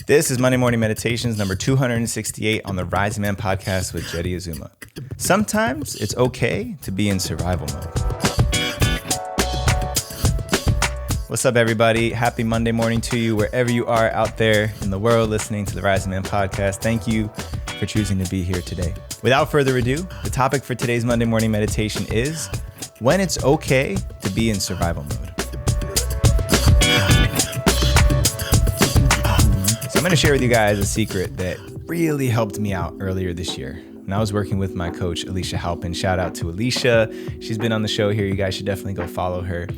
This is Monday Morning Meditations number 268 on the Rise Man podcast with Jeddy Azuma. Sometimes it's okay to be in survival mode. What's up, everybody? Happy Monday morning to you wherever you are out there in the world listening to the Rise Man podcast. Thank you for choosing to be here today. Without further ado, the topic for today's Monday morning meditation is when it's okay to be in survival mode. I'm going to share with you guys a secret that really helped me out earlier this year. When I was working with my coach, Alicia Halpin. Shout out to Alicia. She's been on the show here. You guys should definitely go follow her.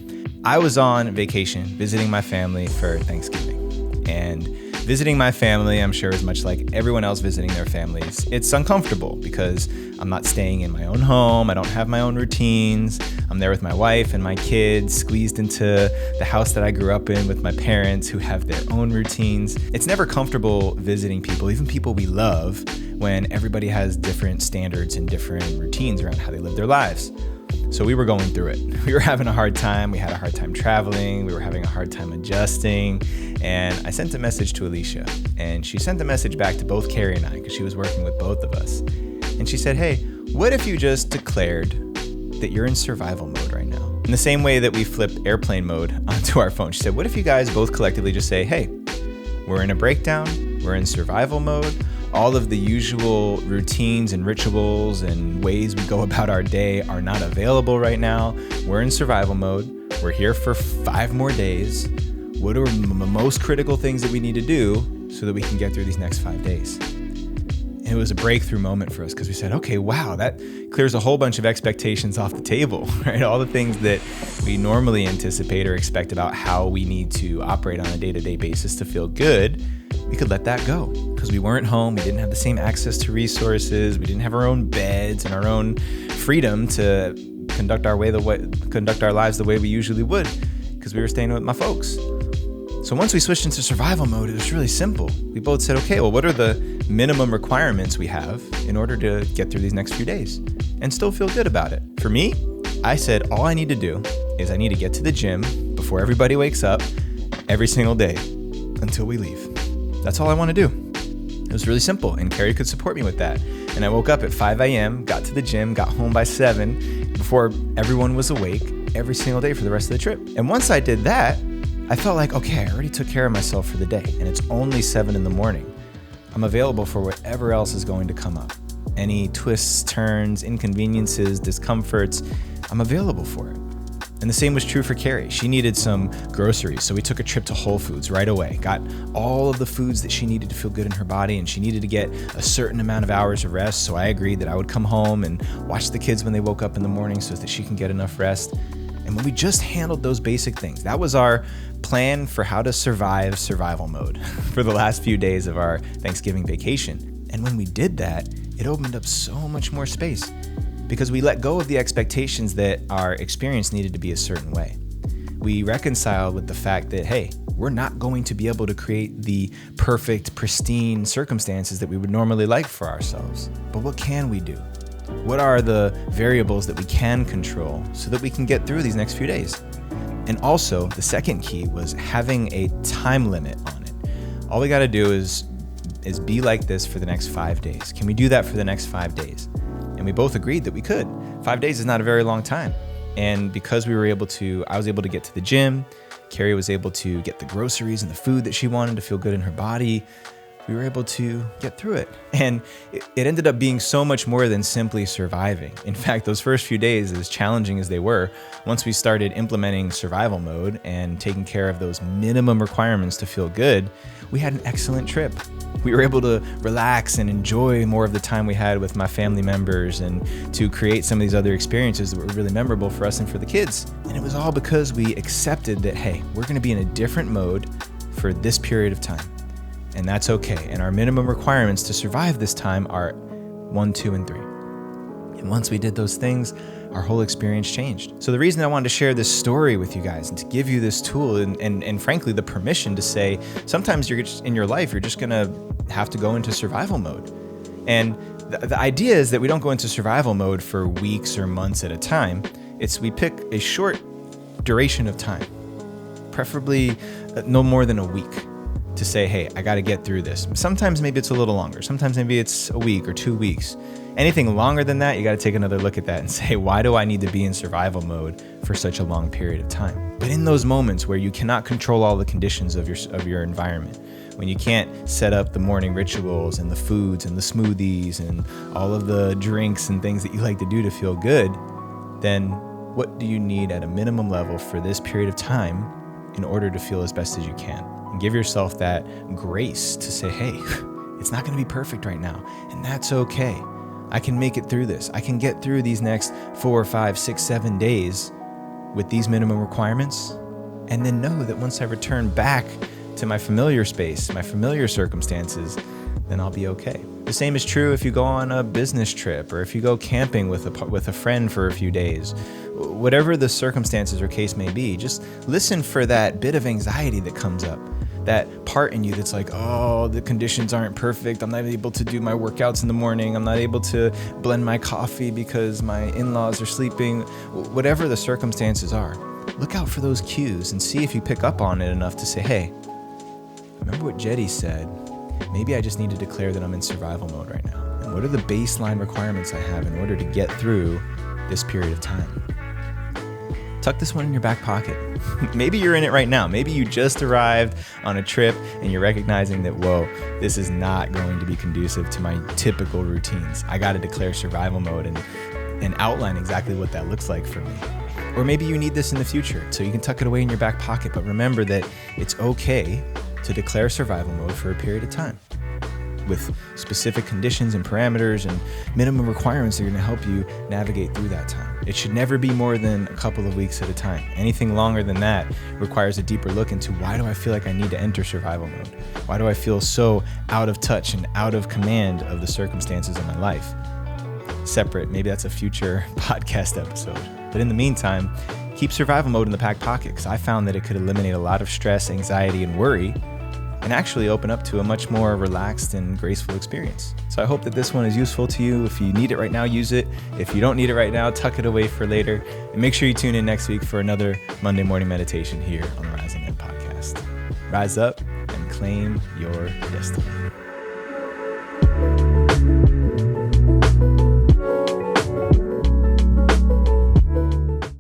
I was on vacation visiting my family for Thanksgiving. And visiting my family, I'm sure, is much like everyone else visiting their families. It's uncomfortable because I'm not staying in my own home. I don't have my own routines. I'm there with my wife and my kids, squeezed into the house that I grew up in with my parents who have their own routines. It's never comfortable visiting people, even people we love, when everybody has different standards and different routines around how they live their lives. So we were going through it. We were having a hard time. We had a hard time traveling. We were having a hard time adjusting. And I sent a message to Alicia, and she sent a message back to both Carrie and I because she was working with both of us. And she said, hey, what if you just declared that you're in survival mode right now? In the same way that we flipped airplane mode onto our phone, she said, what if you guys both collectively just say, hey, we're in a breakdown, we're in survival mode. All of the usual routines and rituals and ways we go about our day are not available right now. We're in survival mode. We're here for 5 more days. What are the most critical things that we need to do so that we can get through these next 5 days? And it was a breakthrough moment for us because we said, okay, wow, that clears a whole bunch of expectations off the table, right? All the things that we normally anticipate or expect about how we need to operate on a day-to-day basis to feel good, we could let that go because we weren't home. We didn't have the same access to resources. We didn't have our own beds and our own freedom to conduct our lives the way we usually would because we were staying with my folks. So once we switched into survival mode, it was really simple. We both said, okay, well, what are the minimum requirements we have in order to get through these next few days and still feel good about it? For me, I said, all I need to do is I need to get to the gym before everybody wakes up every single day until we leave. That's all I want to do. It was really simple, and Carrie could support me with that. And I woke up at 5 a.m., got to the gym, got home by 7 before everyone was awake every single day for the rest of the trip. And once I did that, I felt like, okay, I already took care of myself for the day, and it's only 7 in the morning. I'm available for whatever else is going to come up. Any twists, turns, inconveniences, discomforts, I'm available for it. And the same was true for Carrie. She needed some groceries, so we took a trip to Whole Foods right away. Got all of the foods that she needed to feel good in her body, and she needed to get a certain amount of hours of rest, so I agreed that I would come home and watch the kids when they woke up in the morning so that she can get enough rest. And when we just handled those basic things, that was our plan for how to survive survival mode for the last few days of our Thanksgiving vacation. And when we did that, it opened up so much more space because we let go of the expectations that our experience needed to be a certain way. We reconciled with the fact that, hey, we're not going to be able to create the perfect, pristine circumstances that we would normally like for ourselves. But what can we do? What are the variables that we can control so that we can get through these next few days? And also, the second key was having a time limit on it. All we got to do is be like this for the next 5 days. Can we do that for the next 5 days? And we both agreed that we could. 5 days is not a very long time. And because I was able to get to the gym, Carrie was able to get the groceries and the food that she wanted to feel good in her body, we were able to get through it. And it ended up being so much more than simply surviving. In fact, those first few days, as challenging as they were, once we started implementing survival mode and taking care of those minimum requirements to feel good, we had an excellent trip. We were able to relax and enjoy more of the time we had with my family members and to create some of these other experiences that were really memorable for us and for the kids. And it was all because we accepted that, hey, we're going to be in a different mode for this period of time. And that's okay. And our minimum requirements to survive this time are 1, 2, and 3. And once we did those things, our whole experience changed. So the reason I wanted to share this story with you guys and to give you this tool and frankly, the permission to say, sometimes you're just, in your life, you're just gonna have to go into survival mode. And the idea is that we don't go into survival mode for weeks or months at a time. We pick a short duration of time, preferably no more than a week, to say, hey, I got to get through this. Sometimes maybe it's a little longer. Sometimes maybe it's a week or 2 weeks. Anything longer than that, you got to take another look at that and say, why do I need to be in survival mode for such a long period of time? But in those moments where you cannot control all the conditions of your environment, when you can't set up the morning rituals and the foods and the smoothies and all of the drinks and things that you like to do to feel good, then what do you need at a minimum level for this period of time in order to feel as best as you can? And give yourself that grace to say, hey, it's not going to be perfect right now, and that's okay. I can make it through this. I can get through these next 4, 5, 6, 7 days with these minimum requirements, and then know that once I return back to my familiar space, my familiar circumstances, then I'll be okay. The same is true if you go on a business trip or if you go camping with a friend for a few days. Whatever the circumstances or case may be, just listen for that bit of anxiety that comes up. That part in you that's like, oh, the conditions aren't perfect. I'm not able to do my workouts in the morning. I'm not able to blend my coffee because my in-laws are sleeping. Whatever the circumstances are, look out for those cues and see if you pick up on it enough to say, hey, remember what Jetty said? Maybe I just need to declare that I'm in survival mode right now. And what are the baseline requirements I have in order to get through this period of time? Tuck this one in your back pocket. Maybe you're in it right now. Maybe you just arrived on a trip and you're recognizing that, whoa, this is not going to be conducive to my typical routines. I got to declare survival mode and outline exactly what that looks like for me. Or maybe you need this in the future, so you can tuck it away in your back pocket. But remember that it's okay to declare survival mode for a period of time with specific conditions and parameters and minimum requirements that are going to help you navigate through that time. It should never be more than a couple of weeks at a time. Anything longer than that requires a deeper look into, why do I feel like I need to enter survival mode? Why do I feel so out of touch and out of command of the circumstances of my life? Separate, maybe that's a future podcast episode. But in the meantime, keep survival mode in the back pocket, because I found that it could eliminate a lot of stress, anxiety, and worry, and actually open up to a much more relaxed and graceful experience. So I hope that this one is useful to you. If you need it right now, use it. If you don't need it right now, tuck it away for later. And make sure you tune in next week for another Monday morning meditation here on the Rising Men podcast. Rise up and claim your destiny.